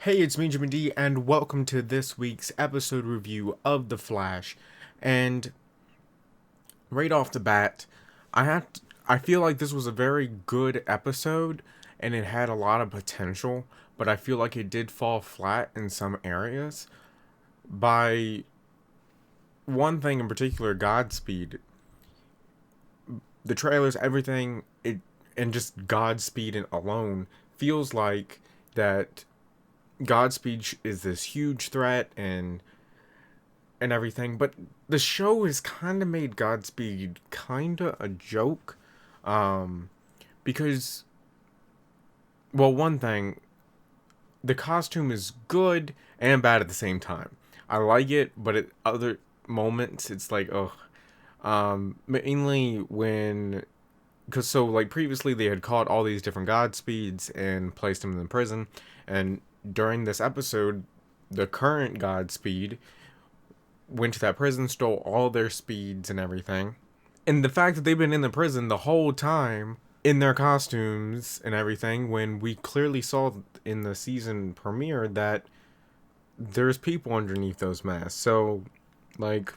Hey, it's me, Jimmy D, and welcome to this week's episode review of The Flash. And right off the bat, I feel like this was a very good episode, and it had a lot of potential, but I feel like it did fall flat in some areas. By one thing in particular, Godspeed. The trailers, everything, and just Godspeed alone feels like that Godspeed is this huge threat and everything, but the show has kind of made Godspeed kind of a joke, um, because, well, one thing, the costume is good and bad at the same time. I like it, but at other moments it's like, oh, mainly when, because so like previously they had caught all these different Godspeeds and placed them in the prison, and during this episode, the current Godspeed went to that prison, stole all their speeds and everything. And the fact that they've been in the prison the whole time in their costumes and everything, when we clearly saw in the season premiere that there's people underneath those masks. So, like,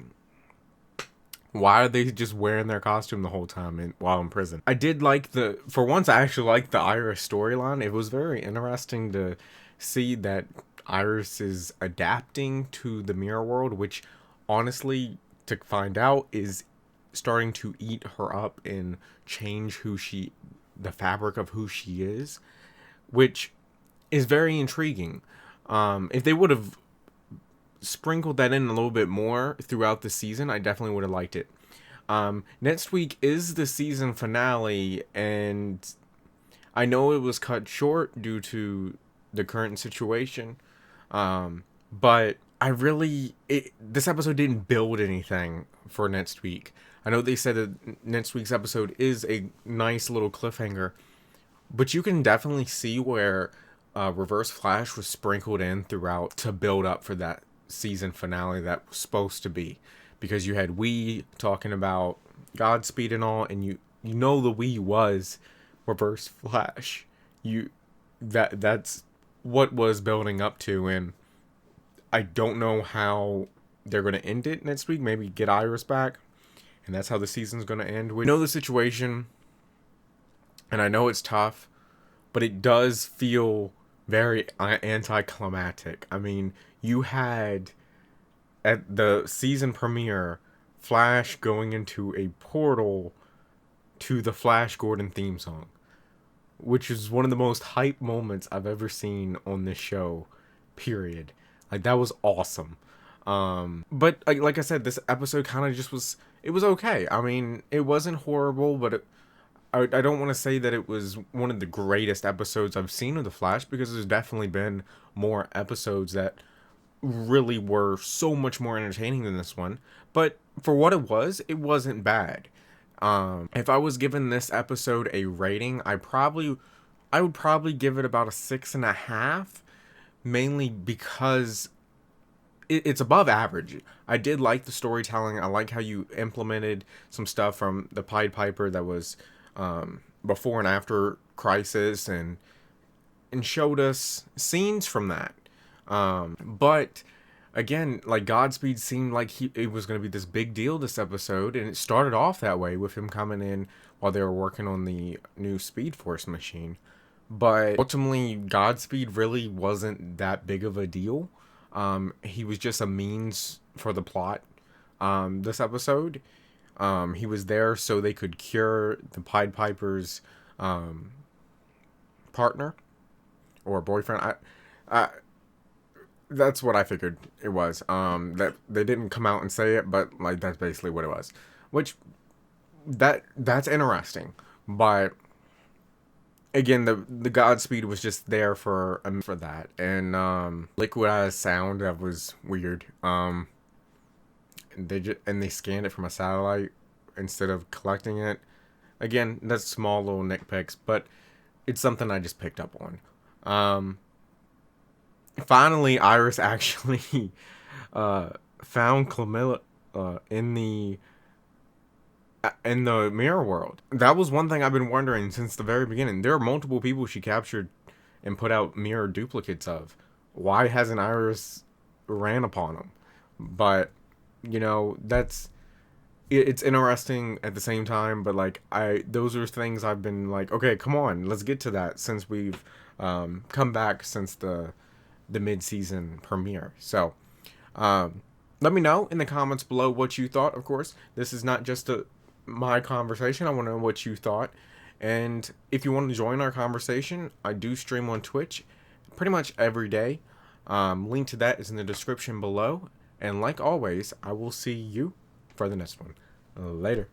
why are they just wearing their costume the whole time while in prison? I did like for once, I actually liked the Iris storyline. It was very interesting to see that Iris is adapting to the mirror world, which honestly, to find out, is starting to eat her up and change the fabric of who she is, which is very intriguing. If they would have sprinkled that in a little bit more throughout the season, I definitely would have liked it. Next week is the season finale, and I know it was cut short due to the current situation, but this episode didn't build anything for next week. I know they said that next week's episode is a nice little cliffhanger, but you can definitely see where Reverse Flash was sprinkled in throughout to build up for that season finale that was supposed to be. Because you had Wee talking about Godspeed and all, and you know the Wee was Reverse Flash. That's what was building up to, and I don't know how they're going to end it next week. Maybe get Iris back, and that's how the season's going to end. We know the situation, and I know it's tough, but it does feel very anticlimactic. I mean, you had at the season premiere Flash going into a portal to the Flash Gordon theme song, which is one of the most hype moments I've ever seen on this show, period. Like, that was awesome. But like I said, this episode kind of just it was okay. I mean, it wasn't horrible, but I don't want to say that it was one of the greatest episodes I've seen of The Flash, because there's definitely been more episodes that really were so much more entertaining than this one. But for what it wasn't bad. If I was given this episode a rating, I would probably give it about a 6.5, mainly because it's above average. I did like the storytelling. I like how you implemented some stuff from the Pied Piper that was before and after Crisis, and showed us scenes from that. But again, like, Godspeed seemed like it was going to be this big deal this episode, and it started off that way with him coming in while they were working on the new Speed Force machine. But ultimately, Godspeed really wasn't that big of a deal. He was just a means for the plot. This episode, he was there so they could cure the Pied Piper's partner or boyfriend. I that's what I figured it was. That they didn't come out and say it, but like that's basically what it was. Which that's interesting, but again, the Godspeed was just there for that, and liquidized sound that was weird. They scanned it from a satellite instead of collecting it. Again, that's small little nitpicks, but it's something I just picked up on. Finally, Iris actually found Camilla in the mirror world. That was one thing I've been wondering since the very beginning. There are multiple people she captured and put out mirror duplicates of. why hasn't Iris ran upon him? But that's it's interesting at the same time. But like those are things I've been like, okay, come on, let's get to that since we've come back since the mid season premiere. So let me know in the comments below what you thought. Of course, this is not just my conversation. I want to know what you thought. And if you want to join our conversation, I do stream on Twitch pretty much every day. Link to that is in the description below. And like always, I will see you for the next one. Later.